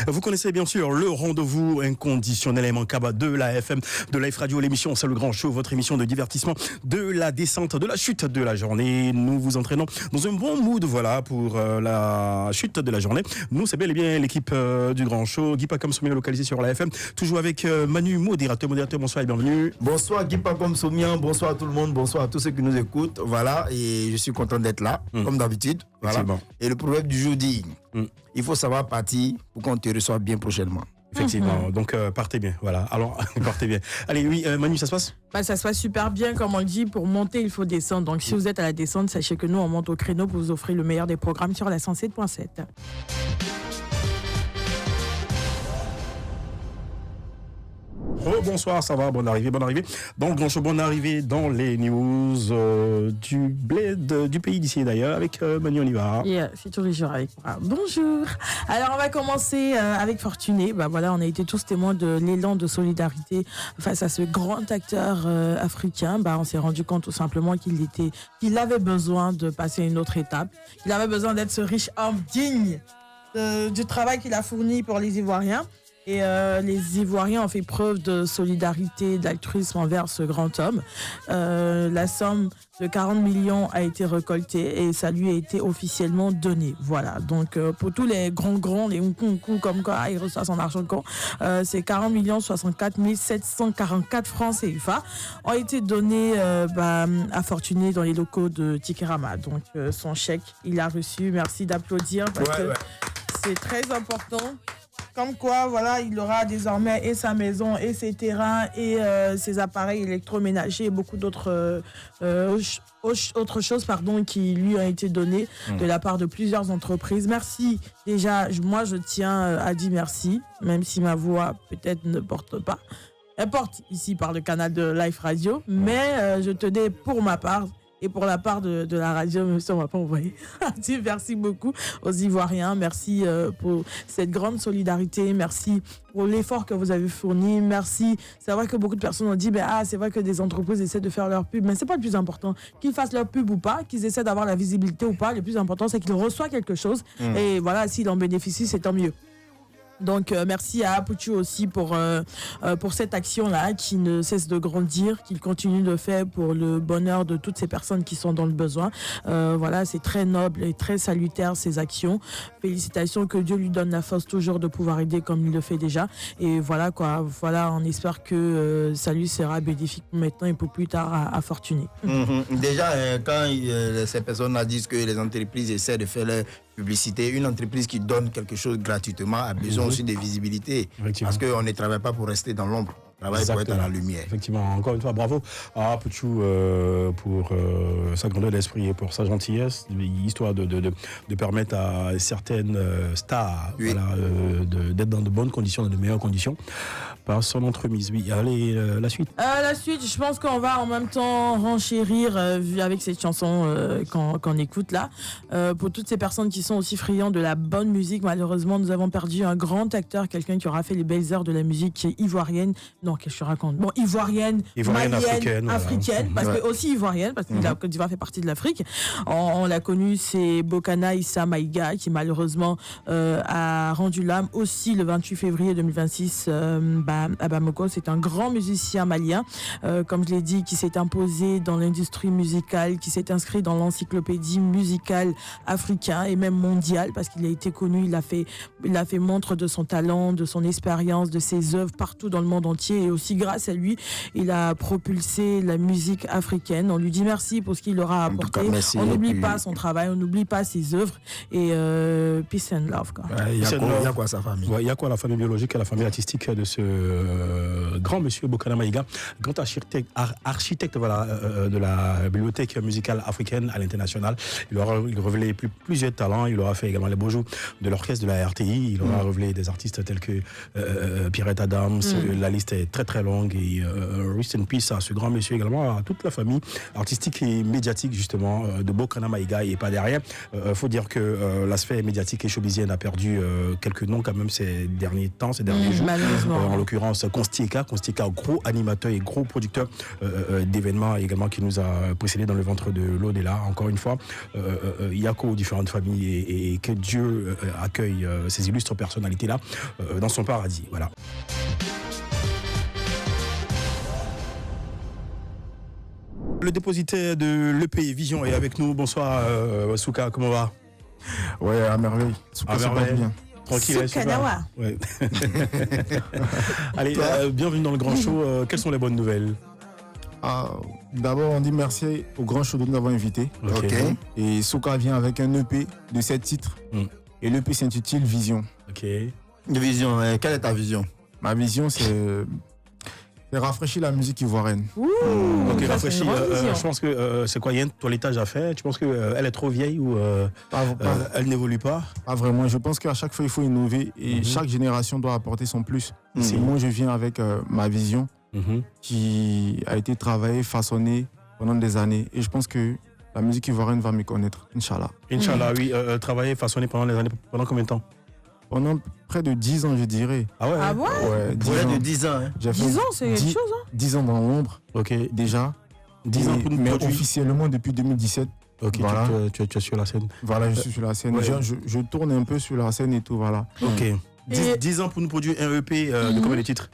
Vous connaissez bien sûr le rendez-vous inconditionnel et immanquable de la FM, de Life Radio, l'émission C'est le Grand Show, votre émission de divertissement de la descente, de la chute de la journée. Nous vous entraînons dans un bon mood, voilà, pour la chute de la journée. Nous, c'est bel et bien l'équipe du Grand Show. Guy Pacom Soumien localisé sur la FM, toujours avec Manu, modérateur, bonsoir et bienvenue. Bonsoir Guy Pacom Soumien, bonsoir à tout le monde, bonsoir à tous ceux qui nous écoutent, voilà, et je suis content d'être là, comme d'habitude, voilà. Bon. Et le proverbe du jour dit, il faut savoir partir pour qu'on te reçoive bien prochainement. Effectivement, donc partez bien, voilà. Alors, partez bien. Allez, oui, Manu, ça se passe ? Ça se passe super bien, comme on le dit, pour monter, il faut descendre. Donc, si vous êtes à la descente, sachez que nous, on monte au créneau pour vous offrir le meilleur des programmes sur la 107.7. Bonsoir, ça va, bonne arrivée. Dans le Grand Show, bonne arrivée dans les news du bled, du pays d'ici et d'ailleurs, avec Manu Oliva. C'est tous les jours avec moi. Bonjour. Alors, on va commencer avec Fortuné. Voilà, on a été tous témoins de l'élan de solidarité face à ce grand acteur africain. On s'est rendu compte tout simplement qu'il avait besoin de passer une autre étape. Il avait besoin d'être ce riche homme digne du travail qu'il a fourni pour les Ivoiriens. Et les Ivoiriens ont fait preuve de solidarité, d'altruisme envers ce grand homme. La somme de 40 millions a été récoltée et ça lui a été officiellement donné. Voilà, donc pour tous les grands, les coucou comme quoi il reçoit son argent quand c'est 40 millions 64 744 francs CFA ont été donnés à Fortuné dans les locaux de Tikerama. Donc son chèque, il a reçu. Merci d'applaudir parce que c'est très important. Comme quoi, voilà, il aura désormais et sa maison, et ses terrains, et ses appareils électroménagers, et beaucoup d'autres autres choses qui lui ont été données de la part de plusieurs entreprises. Merci. Déjà, moi, je tiens à dire merci, même si ma voix peut-être ne porte pas. Elle porte ici par le canal de Life Radio, mais je tenais pour ma part et pour la part de la radio, même si on ne va pas envoyer. Merci beaucoup aux Ivoiriens. Merci pour cette grande solidarité. Merci pour l'effort que vous avez fourni. Merci. C'est vrai que beaucoup de personnes ont dit, c'est vrai que des entreprises essaient de faire leur pub, mais c'est pas le plus important. Qu'ils fassent leur pub ou pas, qu'ils essaient d'avoir la visibilité ou pas, le plus important, c'est qu'ils reçoivent quelque chose. Et voilà, s'ils en bénéficient, c'est tant mieux. Donc merci à Apuchu aussi pour cette action-là qui ne cesse de grandir, qu'il continue de faire pour le bonheur de toutes ces personnes qui sont dans le besoin. Voilà, c'est très noble et très salutaire ces actions. Félicitations, que Dieu lui donne la force toujours de pouvoir aider comme il le fait déjà. Et voilà quoi, on espère que ça lui sera bénéfique maintenant et pour plus tard à Fortuné. Déjà, quand ces personnes disent que les entreprises essaient de faire leur publicité, une entreprise qui donne quelque chose gratuitement a besoin aussi de visibilité. Parce qu'on ne travaille pas pour rester dans l'ombre. On travaille pour être dans la lumière. Effectivement, encore une fois, bravo à Apuchu pour sa grandeur d'esprit et pour sa gentillesse, histoire de permettre à certaines stars d'être dans de bonnes conditions, dans de meilleures conditions, par son entremise. Oui, allez, la suite. La suite, je pense qu'on va en même temps renchérir avec cette chanson qu'on écoute là. Pour toutes ces personnes qui sont aussi friands de la bonne musique, malheureusement, nous avons perdu un grand acteur, quelqu'un qui aura fait les belles heures de la musique ivoirienne. Non, qu'est-ce que je raconte ? Bon, ivoirienne, malienne, africaine, parce que aussi ivoirienne, parce que la Côte d'Ivoire fait partie de l'Afrique. On l'a connu, c'est Bokana Issa Maïga, qui malheureusement a rendu l'âme aussi le 28 février 2026 à Bamako. C'est un grand musicien malien, comme je l'ai dit, qui s'est imposé dans l'industrie musicale, qui s'est inscrit dans l'encyclopédie musicale africaine et même mondiale, parce qu'il a été connu, il a fait montre de son talent, de son expérience, de ses œuvres partout dans le monde entier. Et aussi grâce à lui, il a propulsé la musique africaine. On lui dit merci pour ce qu'il aura apporté. On n'oublie pas son travail, on n'oublie pas ses œuvres. Et peace and love. Il y a quoi sa famille ? Il y a quoi la famille biologique et la famille artistique de ce grand monsieur Bokana Maïga, grand architecte de la bibliothèque musicale africaine à l'international. Il aura révélé plusieurs talents. Il aura fait également les beaux jours de l'orchestre de la RTI. Il aura révélé des artistes tels que Pierrette Adams. La liste est très très longue et rest in peace à ce grand monsieur également, à toute la famille artistique et médiatique justement de Bokana Maïga et pas derrière. Faut dire que l'aspect médiatique et showbizienne a perdu quelques noms quand même ces derniers temps, ces derniers jours. En l'occurrence Constieka, gros animateur et gros producteur d'événements également qui nous a précédés dans le ventre de l'au-delà. Encore une fois, Yako aux différentes familles et que Dieu accueille ces illustres personnalités-là dans son paradis. Voilà. Le dépositaire de l'EP Vision est avec nous. Bonsoir Souka, comment va? Ouais, à merveille. Souka se porte bien. Tranquille, super. Ouais. Allez, bienvenue dans le Grand Show. Quelles sont les bonnes nouvelles? D'abord, on dit merci au Grand Show de nous avoir invités. Ok. Et Souka vient avec un EP de 7 titres. Et l'EP s'intitule Vision. Ok. Vision, quelle est ta vision? Ma vision, c'est rafraîchir la musique ivoirienne. Ok, rafraîchir. Je pense que c'est quoi? Il y a un toilettage à faire. Tu penses qu'elle est trop vieille ou elle n'évolue pas? Pas vraiment. Je pense qu'à chaque fois, il faut innover et chaque génération doit apporter son plus. Et moi, je viens avec ma vision qui a été travaillée, façonnée pendant des années. Et je pense que la musique ivoirienne va me connaître, Inch'Allah. Inch'Allah, oui. Travaillée, façonnée pendant les années. Pendant combien de temps? Pendant près de 10 ans, je dirais. Ah ouais? Ah ouais? Ouais, 10 Près ans. de 10 ans. Hein. 10 ans, c'est quelque chose, hein? 10 ans dans l'ombre, déjà. 10 ans pour nous mais produire. officiellement depuis 2017. Ok, voilà. tu es sur la scène. Voilà, je suis sur la scène. Ouais. Je tourne un peu sur la scène et tout, voilà. Ok. Et- 10 ans pour nous produire un EP de combien de titres?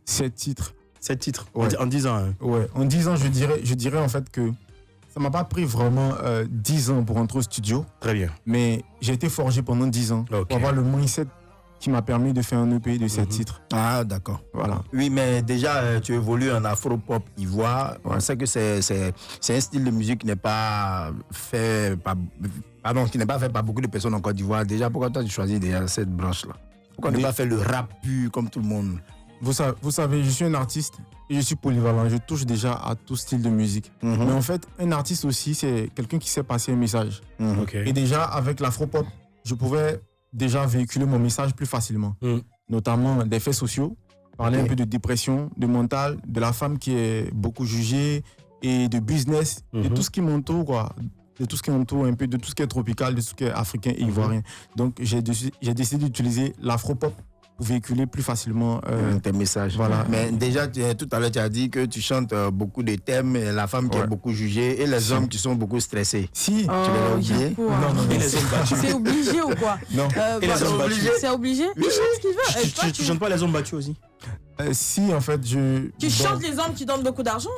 7 titres. 7 titres, Ouais. en 10 ans. Hein. Ouais, en 10 ans, je dirais en fait que ça m'a pas pris vraiment 10 ans pour entrer au studio, Très bien. mais j'ai été forgé pendant 10 ans Ok. pour avoir le mindset qui m'a permis de faire un EP de 7 titres. Ah, d'accord. Voilà. Oui, mais déjà, tu évolues en afro-pop ivoire. On sait que c'est un style de musique qui n'est pas fait par, qui n'est pas fait par beaucoup de personnes en Côte d'Ivoire. Déjà, pourquoi toi tu choisis déjà cette branche-là? Pourquoi ne pas faire le rap pur comme tout le monde? Vous savez, je suis un artiste et je suis polyvalent. Je touche déjà à tout style de musique. Mais en fait, un artiste aussi, c'est quelqu'un qui sait passer un message. Ok. Et déjà, avec l'afro-pop, je pouvais déjà véhiculer mon message plus facilement. Notamment des faits sociaux, parler un peu de dépression, de mental, de la femme qui est beaucoup jugée et de business, de tout ce qui m'entoure, quoi. De tout ce qui m'entoure, un peu de tout ce qui est tropical, de tout ce qui est africain et ivoirien. Donc, j'ai décidé d'utiliser l'afro-pop pour véhiculer plus facilement tes messages. Voilà. Mais déjà, tout à l'heure, tu as dit que tu chantes beaucoup de thèmes, et la femme qui est beaucoup jugée et les hommes qui sont beaucoup stressés. Si. Tu l'as oublié? Jaco, Non. Et les hommes battus. C'est obligé ou quoi? Non. Et les hommes battus. C'est obligé? Il chante ce qu'il veut. Et toi, Tu chantes pas les hommes battus aussi? Si, en fait, Tu chantes les hommes qui donnent beaucoup d'argent?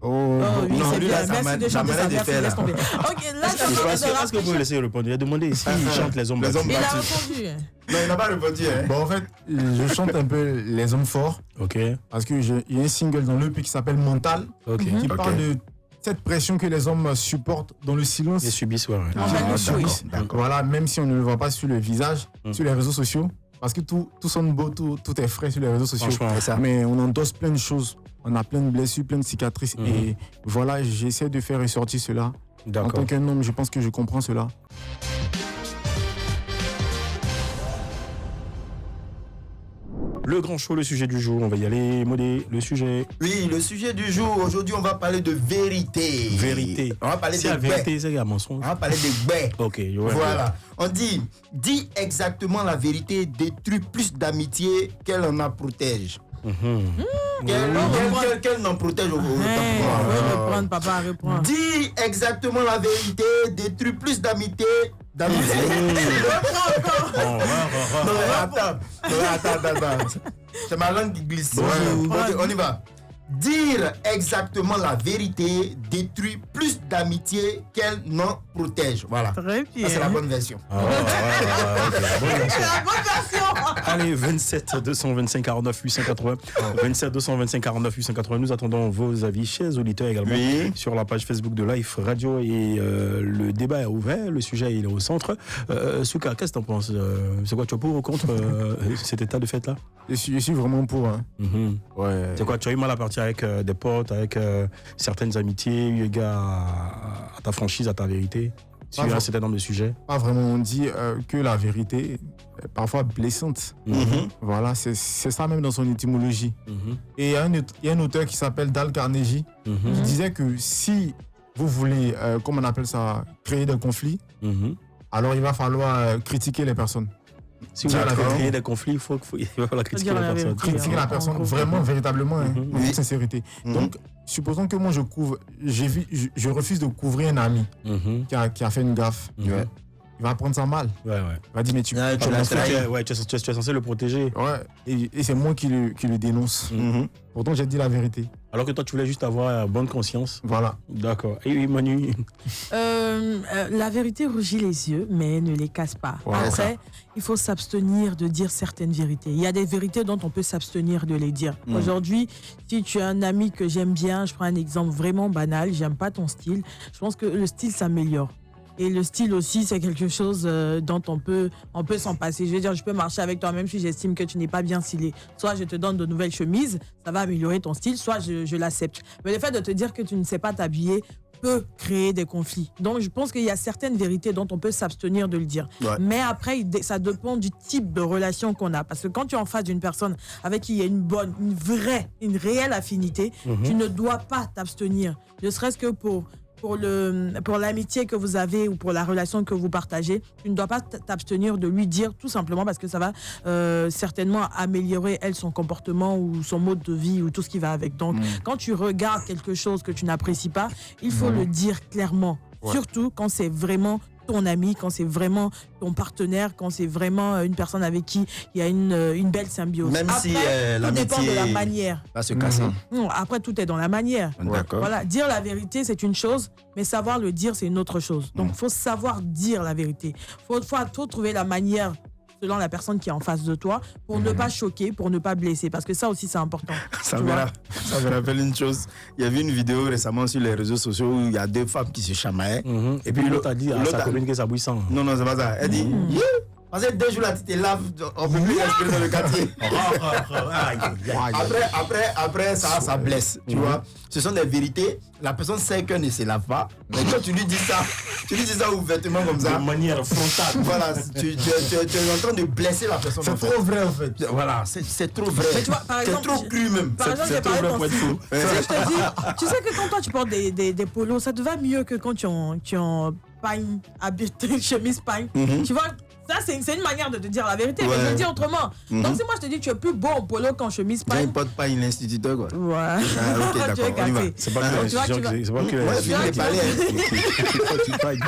Oh, Oui, non, c'est lui, bien. là, ça Merci de ça chanter m'a ça. l'air de Merci, faire, laisse là. tomber. Ok, là, je Est-ce que vous pouvez laisser répondre? Il a demandé s'il chante les hommes Les battus. hommes Il a battus. répondu. Non, il n'a pas répondu. Hein. Bon, en fait, je chante un peu les hommes forts Ok. parce qu'il y a un single dans l'EP qui s'appelle Mental Ok. qui parle de cette pression que les hommes supportent dans le silence. Ils subissent, ouais. On va le jouer. D'accord. Voilà, même si on ne le voit pas sur le visage, sur les réseaux sociaux, parce que tout sonne beau, tout est frais sur les réseaux sociaux. Franchement, c'est ça. Mais on endosse plein de choses. On a plein de blessures, plein de cicatrices. Et voilà, j'essaie de faire ressortir cela. En D'accord. tant qu'un homme, je pense que je comprends cela. Le grand show, le sujet du jour. On va y aller. Modé, le sujet. Oui, le sujet du jour, aujourd'hui, on va parler de vérité. Vérité. On va parler C'est des la vérité, c'est un mensonge. On va parler des gbè. Ok, ouais. Voilà. On dit, dis exactement la vérité, détruit plus d'amitié qu'elle en a protège. Qu'elle n'en protège autant que moi. Reprendre, papa, reprendre. Dis exactement la vérité, détruit plus d'amitié. Bon, Non, mais attends. C'est ma langue qui glisse. Ok, on y va. Dire exactement la vérité détruit plus d'amitié qu'elle n'en protège. Voilà. Très bien. Ça, c'est la bonne version. ok. Bon, bien sûr. La bonne version. Allez, 27 225 49 880. 27 225 49 880. Nous attendons vos avis, chers auditeurs également, Oui. sur la page Facebook de Life Radio. Et le débat est ouvert, le sujet il est au centre. Souka, qu'est-ce que tu en penses? C'est quoi, tu es pour ou contre cet état de fait-là? Je suis vraiment pour. Hein. Ouais. C'est quoi, tu as eu mal à partir avec des potes, avec certaines amitiés, eu égard à ta franchise, à ta vérité? sur un certain nombre de sujets. Pas vraiment, on dit que la vérité est parfois blessante. Voilà, c'est ça même dans son étymologie. Et il y a un auteur qui s'appelle Dale Carnegie qui disait que si vous voulez, comment on appelle ça, créer des conflits, alors il va falloir critiquer les personnes. Si vous voulez créer des conflits, il va falloir critiquer la personne. Critiquer la personne, vraiment, véritablement, en toute sincérité. Donc, supposons que moi je refuse de couvrir un ami qui a fait une gaffe. Il va prendre ça mal. Il va dire, mais tu l'as trahi. Tu es censé le protéger. Et c'est moi qui le dénonce. Pourtant, j'ai dit la vérité. Alors que toi, tu voulais juste avoir bonne conscience. Voilà. D'accord. Et Manu? La vérité rougit les yeux, mais ne les casse pas. Après, il faut s'abstenir de dire certaines vérités. Il y a des vérités dont on peut s'abstenir de les dire. Aujourd'hui, si tu as un ami que j'aime bien, je prends un exemple vraiment banal, j'aime pas ton style, je pense que le style s'améliore. Et le style aussi, c'est quelque chose dont on peut s'en passer. Je veux dire, je peux marcher avec toi même si j'estime que tu n'es pas bien stylé. Soit je te donne de nouvelles chemises, ça va améliorer ton style, soit je l'accepte. Mais le fait de te dire que tu ne sais pas t'habiller peut créer des conflits. Donc, je pense qu'il y a certaines vérités dont on peut s'abstenir de le dire. Mais après, ça dépend du type de relation qu'on a. Parce que quand tu es en face d'une personne avec qui il y a une réelle affinité, tu ne dois pas t'abstenir. Ne serait-ce que pour l'amitié que vous avez ou pour la relation que vous partagez, tu ne dois pas t'abstenir de lui dire tout simplement parce que ça va certainement améliorer son comportement ou son mode de vie ou tout ce qui va avec. Donc, quand tu regardes quelque chose que tu n'apprécies pas, il faut le dire clairement. Surtout quand c'est vraiment ton ami, quand c'est vraiment ton partenaire, quand c'est vraiment une personne avec qui il y a une belle symbiose. Même après, si tout dépend de la manière. Va se casser. Après, tout est dans la manière. D'accord. Voilà, dire la vérité, c'est une chose, mais savoir le dire, c'est une autre chose. Donc, il faut savoir dire la vérité. Il faut trouver la manière selon la personne qui est en face de toi pour ne pas choquer, pour ne pas blesser. Parce que ça aussi, c'est important. Ça me rappelle une chose. Il y avait une vidéo récemment sur les réseaux sociaux où il y a deux femmes qui se chamaient. Et puis l'autre a dit à sa copine que ça bouille sang. Non, c'est pas ça. Elle dit, parce que 2 jours là, tu te laves, on peut plus respirer dans le quartier. Après ça blesse, tu vois. Ce sont des vérités. La personne sait qu'elle ne se lave pas. Mais quand tu lui dis ça ouvertement comme ça. De manière frontale. Voilà, tu es en train de blesser la personne. C'est trop vrai en fait. Voilà, c'est trop vrai. C'est trop cru même. Par exemple, C'est trop vrai pour être fou. Je te dis, tu sais que quand toi tu portes des polos, ça te va mieux que quand tu es en pagne, chemise pagne. Tu vois, ça c'est une manière de te dire la vérité, mais je le dis autrement. Donc si moi je te dis tu es plus beau en polo qu'en chemise pagne. N'importe pas une instituteur quoi. Ouais. Ah, ok, d'accord, on y va. C'est pas que c'est pas que Moi, je finis de parler. tu parles.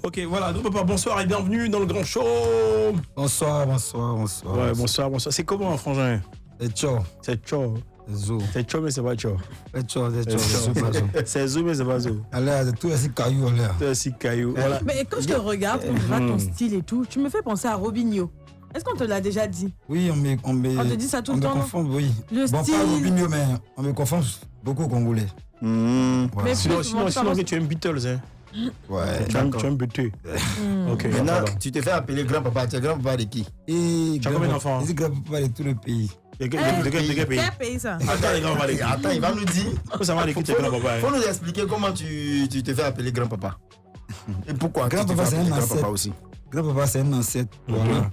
Ok, voilà, donc papa, bonsoir et bienvenue dans le grand show. Bonsoir. Ouais, bonsoir. C'est comment, frangin? C'est chaud. C'est chaud. C'est chaud, mais c'est pas chaud. C'est chaud. C'est zou, mais c'est pas zou. Alors, tout est si caillou, là. Tout est si caillou. Voilà. Mais quand je te regarde, quand je vois ton style et tout, tu me fais penser à Robinho. Est-ce qu'on te l'a déjà dit? Oui, on te dit ça tout le temps, confond, oui. Le style. Pas Robinho, mais on me confond beaucoup aux Congolais. Mais Sinon, tu aimes Beatles, hein? Ouais. Tu aimes BT. Ok. Maintenant, tu te fais appeler grand-papa. Tu es grand-papa de qui? Et Tu as combien d'enfants? Je dis grand-papa de tout le pays. De quel pays? Quel pays ça? Attends, il va nous dire. Ça va, l'équipe, grand-papa. Faut nous expliquer comment tu te fais appeler grand-papa. Et pourquoi? Grand-papa, c'est un grand-papa aussi. Grand-papa, c'est un ancêtre. Voilà.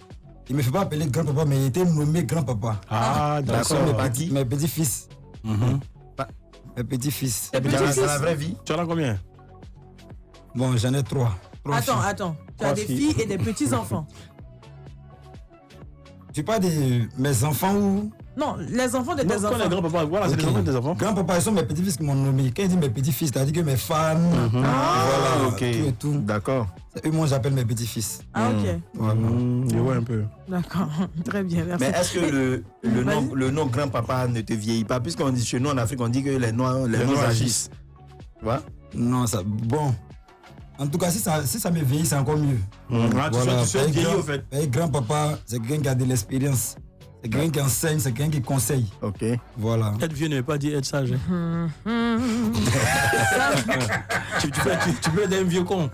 Il ne me fait pas appeler grand-papa, mais il était nommé grand-papa. Ah, d'accord. Mes petits-fils. Mes petits-fils. Dans la vraie vie. Tu en as combien? Bon, j'en ai 3. Attends. Tu as des filles et des petits-enfants. Tu parles de mes enfants ou? Non, les enfants de tes enfants. Les grands-papas, voilà, c'est les enfants de tes enfants. Grand-papa, ils sont mes petits-fils qui m'ont nommé. Quand ils disent mes petits-fils, c'est-à-dire que mes femmes, voilà, ok. tout et tout. D'accord. Eux, moi, j'appelle mes petits-fils. Ah, ok. Voilà. Je vois un peu. D'accord, très bien, merci. Mais est-ce que le nom grand-papa ne te vieillit pas? Puisqu'on dit chez nous en Afrique, on dit que les noms agissent. Tu vois? Non, ça. Bon. En tout cas, si ça me vieillit, c'est encore mieux. Tu sois vieilli, au fait. Grand-papa, c'est quelqu'un qui a de l'expérience. C'est quelqu'un qui enseigne, c'est quelqu'un qui conseille. Ok. Voilà. Être vieux ne veut pas dire être sage. Tu peux être un vieux con.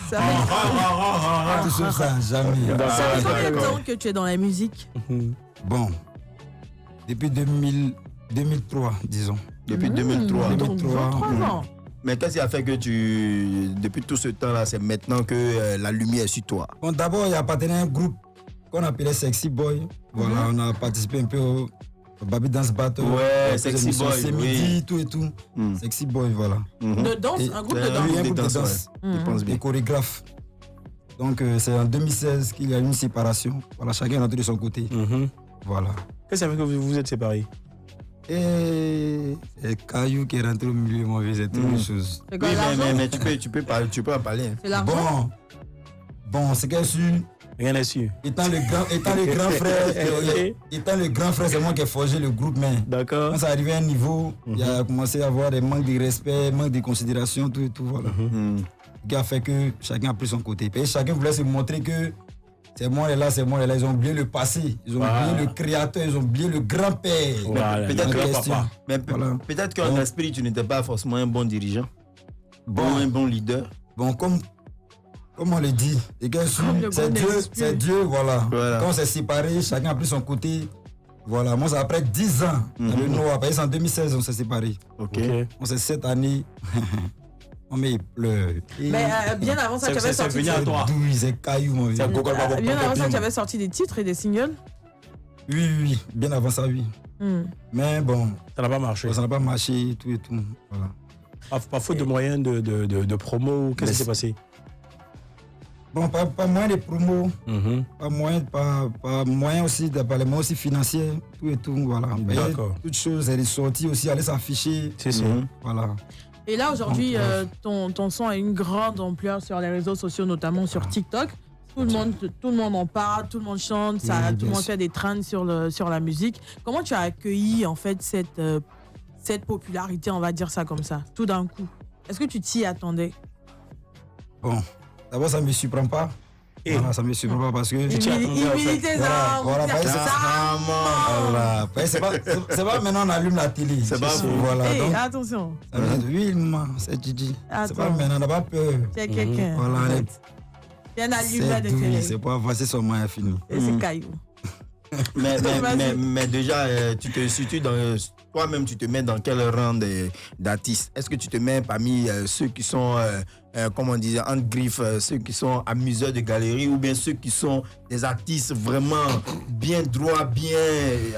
Ça fait Tout ça, jamais. combien de temps que tu es dans la musique? Bon. Depuis 2003, disons. Depuis 2003. Donc 23 ans. Mais qu'est-ce qui a fait que depuis tout ce temps-là, c'est maintenant que la lumière est sur toi? Bon, d'abord, il appartenait à un groupe qu'on appelait Sexy Boy. Voilà, on a participé un peu au Baby Dance Battle. Ouais, Sexy Boy. C'est midi, tout et tout. Sexy Boy, voilà. De danse, un groupe de danse. Oui, un groupe de danse. Je pense bien. Des chorégraphes. Donc, c'est en 2016 qu'il y a eu une séparation. Voilà, chacun est rentré de son côté. Voilà. Qu'est-ce qui fait que vous vous êtes séparés? Et Caillou qui est rentré au milieu, mon vieux, c'est une chose. C'est Oui, quoi l'argent? mais tu peux en parler. C'est l'argent. Bon, c'est qu'elle sûr. Rien n'est sûr. Étant le grand frère, c'est moi qui ai forgé le groupe, mais D'accord. quand ça arrivait à un niveau, il a commencé à avoir des manques de respect, manques de considération, tout et tout, voilà. Ce qui a fait que chacun a pris son côté. Et chacun voulait se montrer que c'est moi là, c'est moi là. Ils ont oublié le passé, ils ont oublié le créateur, ils ont oublié le grand-père. Voilà, Peut-être le que grand-papa. Mais Voilà. peut-être qu'en esprit, tu n'étais pas forcément un bon dirigeant, un bon leader. Bon, comme on le dit, les gars, le c'est bon Dieu, esprit. c'est Dieu, voilà. Voilà. Quand on s'est séparés, chacun a pris son côté. Voilà, moi, c'est après 10 ans, dans le noir. Parce que c'est en 2016 on s'est séparés. Ok. On s'est 7 années. On met pleure. Mais bien avant ça, tu avais c'est sorti venu à toi. Douille, c'est caillou, mon vieux. bien avant ça, tu avais sorti des titres et des singles. Oui, bien avant ça, oui. Mais bon, Ça n'a pas marché. ça n'a pas marché, tout et tout. Voilà. Pas faute de moyens de promo. Qu'est-ce qui s'est passé? Bon, pas moyen de promo, pas moyen aussi de parler, mais aussi financier, tout et tout, voilà. D'accord. Toutes choses, elle est sortie aussi, aller s'afficher. C'est ça. Voilà. Et là, aujourd'hui, ton son a une grande ampleur sur les réseaux sociaux, notamment sur TikTok. Tout le monde en parle, tout le monde chante, tout le monde fait des trends sur la musique. Comment tu as accueilli en fait cette popularité, on va dire ça comme ça, tout d'un coup? Est-ce que tu t'y attendais? Bon, d'abord, ça ne me surprend pas. Voilà, ça ne me surprend pas parce que... Humilité, ça. Voilà, c'est pas maintenant on allume la télé. C'est pas vous. Voilà, Hey, donc, attention, ça vient de oui, maman, c'est Gigi. C'est pas maintenant, on n'a pas peur. c'est quelqu'un. Voilà, Bien allumé c'est de douille, télé. c'est pas passer son moyen fini. Et c'est Caillou. Mais déjà, tu te situes dans... Toi-même, tu te mets dans quel rang d'artistes? Est-ce que tu te mets parmi ceux qui sont, comme on disait, en griffe, ceux qui sont amuseurs de galerie, ou bien ceux qui sont des artistes vraiment bien droits, bien,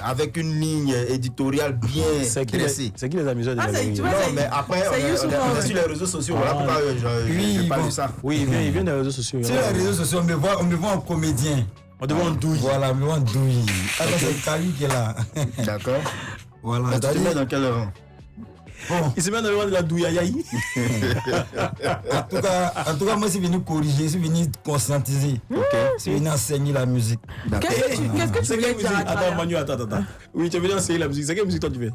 avec une ligne éditoriale bien dressée? C'est qui les amuseurs de galerie? tu vois, Non, mais après, on est sur les réseaux sociaux. Voilà pourquoi je parle de ça. Oui, il vient des réseaux sociaux. Sur les réseaux sociaux, on me voit en comédien. On demande douille. Voilà, on me voit en douille. Alors, c'est Caillou qui est là. D'accord. Voilà, Mais tu te mets dans quel rang? bon, Il se met dans le rang de la douille aïe. en tout cas, moi, je suis venu corriger, je suis venu conscientiser. Je suis venu enseigner la musique. Qu'est-ce que tu voulais dire à Attends, travers? Manu, attends. Oui, tu es venu enseigner la musique. C'est quelle musique toi tu fais?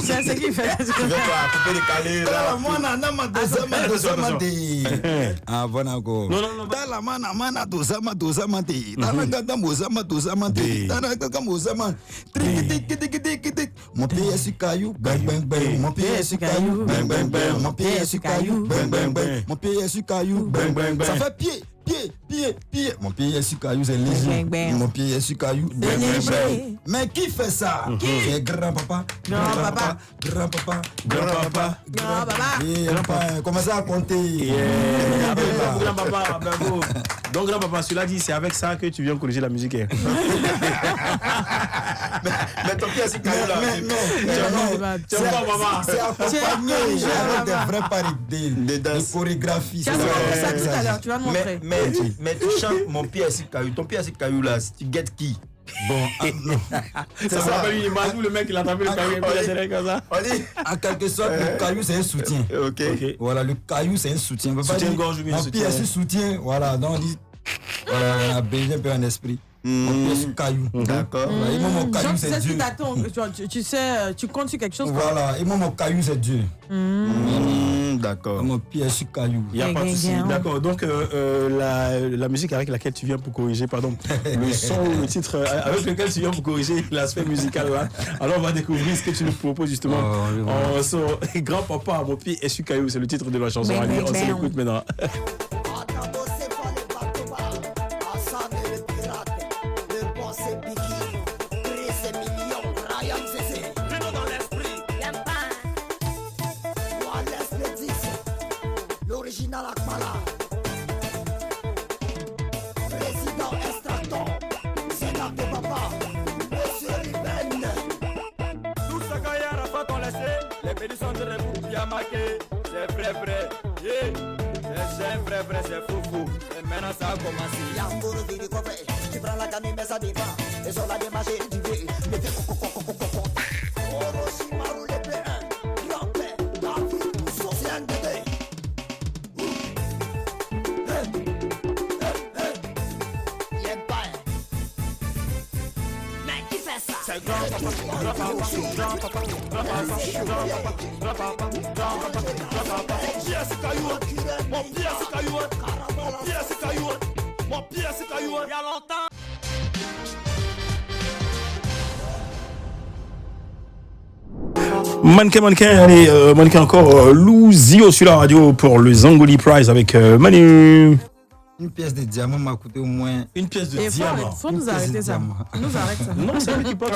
C'est ce qu'il fait. Tu veux quoi? Couper les calés là? Ah, bon, encore. Non. Mon pied est sur caillou, bang bang bang. Mon pied est sur caillou, bang bang bang. Mon pied est sur caillou, bang bang bang. Mon pied est sur caillou, bang bang bang. Ça fait pied. Mon pied est sur caillou, c'est léger. Bang, bang. Mon pied est sur caillou, bang bang bang. Mais qui fait ça? C'est grand-papa. Grand-papa. Et enfin, commencez à compter. Grand-papa, bravo. Donc, grand-papa, cela dit, c'est avec ça que tu viens corriger la musique. Mais ton pied est sur caillou là. C'est accompagné avec des vrais paris de chorégraphie. Tu vas montrer ça tout à l'heure, tu vas le montrer. Mais tu chantes mon pied est sur caillou. Ton pied est sur caillou là, si tu guettes qui? Bon, Ça me rappelle une image où le mec il a tapé le caillou et puis il a serré comme ça. On dit. en quelque sorte, le caillou c'est un soutien. Ok. Voilà, le caillou c'est un soutien. On peut pas dire, Soutien-gorge ou bien mon pied est sur soutien. Voilà, donc on dit, voilà, on a baigné un peu en esprit. Mon pied est sur caillou. D'accord. Voilà, et moi, mon caillou Genre, c'est c'est ce Dieu. qui t'attend. Tu sais, tu comptes sur quelque chose. quoi. Voilà, et moi, mon caillou c'est Dieu. D'accord. Mon pied est sur caillou. Il n'y a pas de souci. D'accord. Donc, la musique avec laquelle tu viens pour corriger, pardon, le son ou le titre avec lequel tu viens pour corriger l'aspect musical là. Alors, on va découvrir ce que tu nous proposes justement. En son Grand-papa, mon pied est sur caillou, c'est le titre de la chanson. Bang, Allez, bang, on bang. s'écoute maintenant. Asane le pirate, le boss est Biggie, 13 millions, Ryan. c'est vrai. C'est vrai, c'est fou. Et maintenant ça a commencé. Yamburu viri kofe, tu prends la gamine mais ça dépend. Et sur la démarche du V, mais fais coco. Orochi maru le P1, Yopé, David, Sofiane Bébé. Mais qui fait ça? C'est il y a longtemps. Mannequin, allez, mannequin encore, Louzio sur la radio pour le Zangoli Prize avec Manu. Une pièce de diamant m'a coûté au moins. Une pièce de Et diamant. faut nous arrêter ça. Nous arrête ça. Non, c'est lui qui porte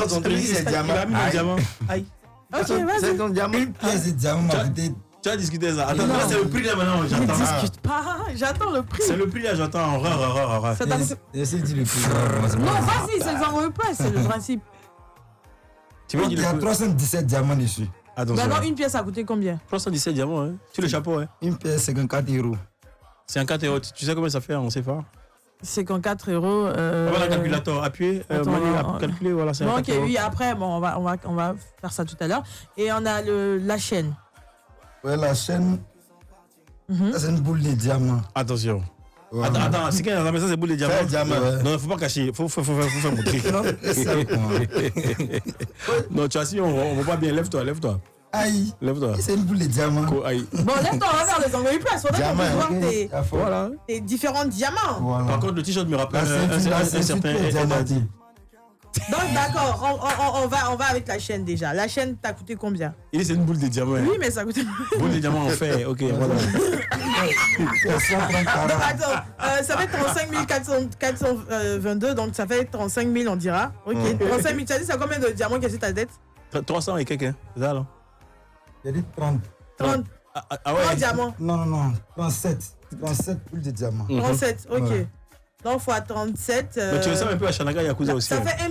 son truc. C'est diamant. Il a mis le diamant. Aïe. Ok, vas-y. C'est ton diamant. Une pièce de diamant m'a coûté. Tu as discuté ça. Attends, là, c'est le prix là maintenant. Ne J'attends. discute pas. J'attends le prix. C'est le prix là, j'attends. Rare. Ça t'a- Essaye de dire le prix. Non, vas-y, ça les envoie pas, c'est le principe. Tu veux Il dire y a le prix? 317 diamants dessus. Attention. Maintenant, une pièce a coûté combien? 317 diamants, hein. Sur le chapeau, hein. Une pièce, 54 euros. C'est un 4 euros. Tu sais combien ça fait en CFA? 54 euros. Voilà, calculateur. Appuyez. Attends, Manu, non. calculez. Voilà, c'est un Bon, 4 ok, euros. oui, après, bon, on va faire ça tout à l'heure. Et on a la chaîne. Ouais, la chaîne, Mhm. ça, c'est une boule de diamant. Attention. Ouais. Attends, c'est quand même ça, c'est boule de diamant. C'est un diamant. Ouais. Non, faut pas cacher. Faut faire montrer. Non, tu as si, on voit pas bien. Lève-toi. Aïe, Lève-toi. c'est une boule de diamant. Aïe. Bon, lève-toi, on va faire les Zangoli Prize. Faudrait qu'on puisse voir tes, Voilà. tes différents diamants. Voilà. Par contre, le t-shirt me rappelle La un ceinture certain est diamantée. Donc, d'accord, on va avec la chaîne déjà. La chaîne, t'as coûté combien? Il dit c'est une boule de diamant. Oui, mais ça coûtait. Boule de diamant en fait. Ok, voilà. Donc, attends, ça fait 35 422, donc ça fait 35 000, on dira. Ok, 35 000, tu as dit, c'est combien de diamants qu'il y a sur ta tête? 300 et quelqu'un. C'est ça, là? J'ai dit 30. 30 Ah ouais. diamants. Non, 37. 37 boules de diamants. 37, ok. Ouais. Donc, fois 37. Mais tu ressembles un peu à Shanaga Yakuza aussi. Ça hein. fait 1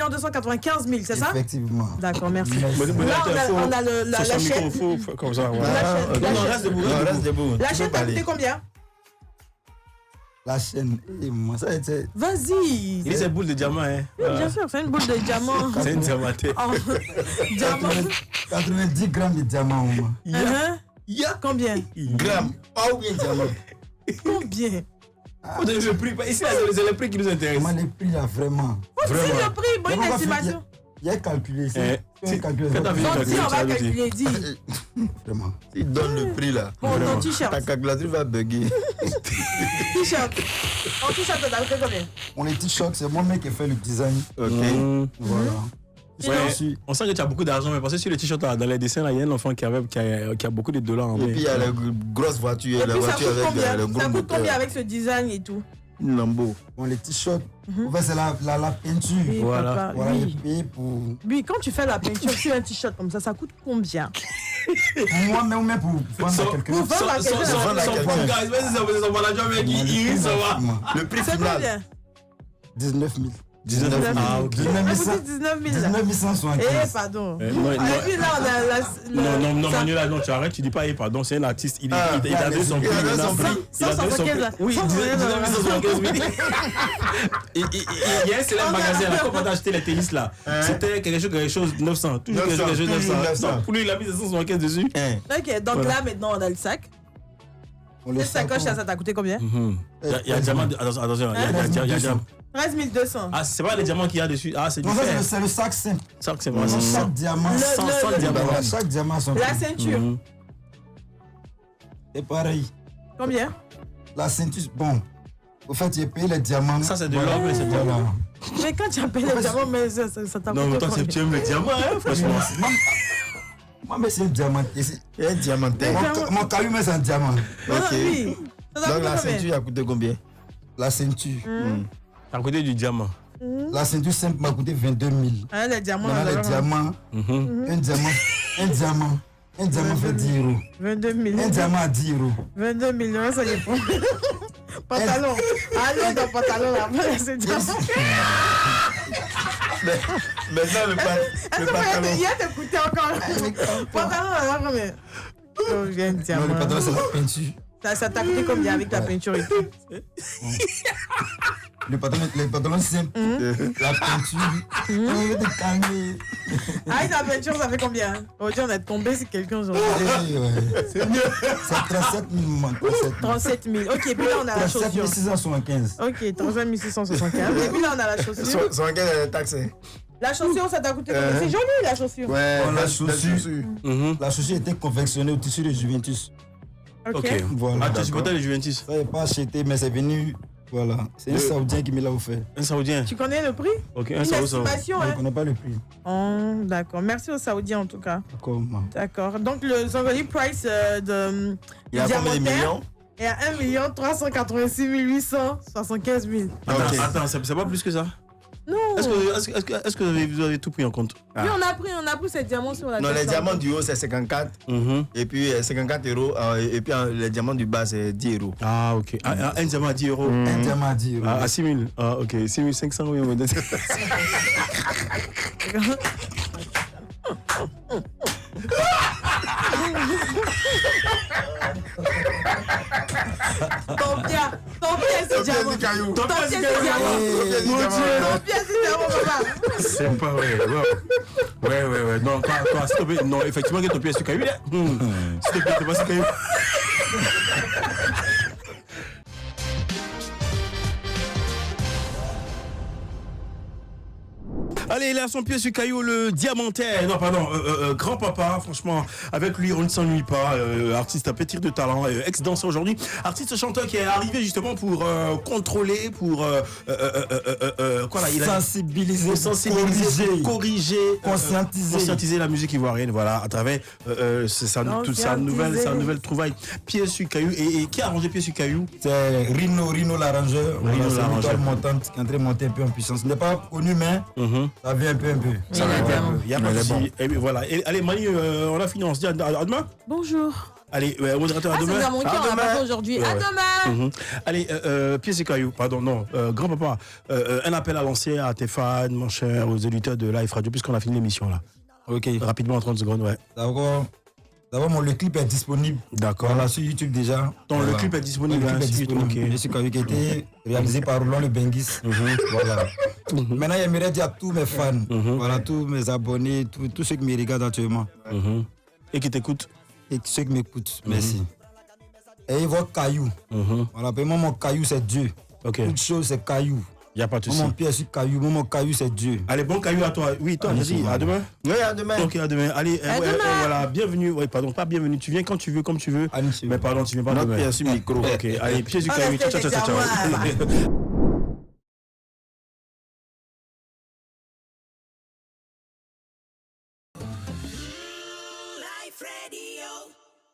295 000, c'est ça? Effectivement. D'accord, merci. Mais Là, faut- on a la faut son chaîne. micro, faut comme ça. La Voilà. chaîne, la Non, chaîne. reste debout. Non, reste debout. La Tu chaîne, peux t'as parler. coûté combien? La chaîne, et moi, ça a été Vas-y. Il dit c'est boule de diamant, hein. Oui, bien sûr, c'est une boule de diamant. C'est une diamantée. Oh, diamant. 90 grammes de diamants au moins. Uh-huh. Combien? Gramme. Pas ou bien diamant. Combien? Vous avez le prix. Ici, c'est le prix qui nous intéresse. Comment les prix là, vraiment. C'est le prix, bon, une estimation. Il y a calculé ici. Eh, calculé. fais ta vie. Donc, si on va calculer, dis. Vraiment. Il donne le prix là. Bon, ton t-shirt. Ta calculatrice va bugger. T-shirt. Ton t-shirt, t'as coûté combien? On les t-shirts, c'est moi-même qui ai fait le design. Ok. Voilà. Ouais, on sent que tu as beaucoup d'argent, mais parce que sur le t-shirt, dans les dessins, là, il y a un enfant qui a beaucoup de dollars en Et puis il y a la grosse voiture. Et La puis, ça voiture coûte avec combien? le gros Ça coûte combien moteur. avec ce design et tout? Une Lambo. Bon, les t-shirts, en fait, c'est la peinture. Oui, Voilà. papa, Voilà, oui. j'ai payé pour Oui, quand tu fais la peinture sur un t-shirt comme ça coûte combien? moi, mais ou même pour vendre à quelqu'un. Pour vendre à quelqu'un. Son manager, mec, il rit, ça va. Le prix C'est final. combien? 19 000. 19 000. Ah, ok. 19 Ah, 100. vous dites 19 000 là. 19 175. Eh, pardon. Non, Et puis là, on a non, ça- Manuela, non, tu arrêtes, tu dis pas, pardon, c'est un artiste, il Ah, a donné son prix. il a donné maintenant. son prix. Il a donné son prix. 175 Oui, 175 19 000. Il y a un célèbre magasin là, quand on a acheté les tennis là, c'était quelque chose 900, toujours quelque chose 900. Donc, pour lui, il a mis 175 dessus. Ok, donc là, maintenant, on a le sac. On Le les sacoche, sacs, ça t'a coûté combien? Il y a diamant, attention, il y a diamant. 13 200. Ah, c'est pas les diamants qu'il y a dessus. Ah, c'est du Non, ça, fer. c'est le sac simple. Ça, c'est Dans vraiment chaque diamant, Le- 100 diamants. voilà, chaque diamant a son La prix. ceinture, C'est pareil. combien? La ceinture, bon. Au fait, j'ai payé les diamants. Ça, c'est de Voilà. l'or, mais c'est diamant. Voilà. Mais quand tu appelles les diamants, mais ça t'a Non, mais coûté toi, combien? tu aimes le diamant, hein, franchement. Moi, mais c'est un diamant. Il y a un diamantin. Mon calumet, c'est un diamant. Non, Ok. oui. Ça t'a Donc coûté la combien? ceinture a coûté combien? La ceinture. À côté du diamant. La ceinture simple m'a coûté 22 000. Ah, les diamants, Maintenant, là, les diamants, un diamant fait 10 euros. 22 000. Un diamant à 10 euros. 22 millions, ça dépend. Pantalon. Allons dans pantalon là. C'est déjà. Maintenant, le pantalon. Il y a t'écouter encore. Pantalon là, mais. Oh, je viens de dire. Non, le pantalon, c'est la peinture. Ça t'a coûté combien avec ta peinture et tout? Le pantalon simple. La peinture. On veut te calmer. Ah, ta peinture, ça fait combien? Aujourd'hui, on est tombé sur quelqu'un aujourd'hui. C'est mieux. C'est 37 000, man. 37 000. Ok, puis là, on a la 37 chaussure. 675. Ok, 37 675. Et puis là, on a la chaussure. Son gars taxé. La chaussure, ça t'a coûté combien? C'est joli, la chaussure. Ouais, La chaussure. Mhm. La chaussure était confectionnée au tissu de Juventus. Ok. Voilà. Ah, tu supportais les Juventus? Ça n'est pas acheté, mais c'est venu. Voilà. C'est un Saoudien qui me l'a offert. Un Saoudien? Tu connais le prix? Ok, Une un Saoudien. estimation, Je ne hein? connais pas le prix. Oh, d'accord. Merci aux Saoudiens, en tout cas. Comment? D'accord. Donc, le Zangoli price de Il y a combien de millions? est à 1 386 875 000. Attends, c'est pas plus que ça? Non. Est-ce que vous avez tout pris en compte? Oui, on a pris ces diamants sur la Non, tête, les là. diamants du haut, c'est 54. Et puis 54 euros. Et puis les diamants du bas, c'est 10 euros. Ah, ok. Un diamant à 10 euros. Un diamant à 10 euros. À 6 000. Ah, ok. 6 500, oui, on va dire. Ton pied, c'est diamant. Ton pied, c'est diamant. Mon Dieu. Ton pied, c'est diamant, papa. C'est pas vrai. Ouais. Non, toi, s'il te plaît. Non, effectivement, que ton pied est sur caillou. S'il te plaît, t'es pas sur caillou. Allez, là, son pied sur caillou, le diamantaire. Non, pardon, grand-papa, franchement, avec lui, on ne s'ennuie pas. Artiste à pétrir de talent, ex-danseur aujourd'hui. Artiste chanteur qui est arrivé justement pour contrôler, pour quoi là, il a sensibiliser, corriger, conscientiser la musique ivoirienne, voilà, à travers toute sa nouvelle trouvaille. Pied sur caillou. Et qui a arrangé Pied sur caillou? C'est Rino l'arrangeur. Rino Voilà, c'est une l'arrangeur. étoile montante qui est en train de monter un peu en puissance. Il n'est pas connu, mais ça vient un peu. Ça va, il y a pas de souci. Et puis voilà. Et, allez, Mani, on a fini, on se dit à demain. Bonjour. Allez, modérateur, à Ah, demain. c'est Zamon qui À en a demain. pas fait aujourd'hui. À Ouais. demain. Mhm. Allez, Pied sur caillou, pardon, non, grand-papa, un appel à lancer à tes fans, mon cher, aux auditeurs de Live Radio, puisqu'on a fini l'émission là. Ok. Rapidement, en 30 secondes, ouais. D'abord, le clip est disponible. D'accord. Voilà, sur YouTube déjà. Donc, Voilà. le clip est disponible, Le clip hein, est sur YouTube, disponible. ok. Monsieur Kawi, qui a été réalisé par Roland Le Benguis. Voilà. Maintenant, j'aimerais dire à tous mes fans, voilà, tous mes abonnés, tous ceux qui me regardent actuellement Et qui t'écoute. et ceux qui m'écoutent, merci. Et votre caillou. Voilà, pour moi, mon caillou, c'est Dieu. Ok. Toute chose, c'est caillou. Il n'y a pas de Moi, souci. mon pied sur caillou, moi, mon caillou, c'est Dieu. Allez, bon caillou à toi. Oui, toi, Allez, vas-y, souvent. à demain. Oui, à demain. Ok, à demain. Allez, À demain. voilà, bienvenue. Oui, pardon, pas bienvenue. Tu viens quand tu veux, comme tu veux. Allez, monsieur. Mais pardon, tu viens pas Notre demain. pied sur micro. Ok, allez, Pied sur On caillou. a fait Ciao, ciao, des ciao, ciao. Life Radio.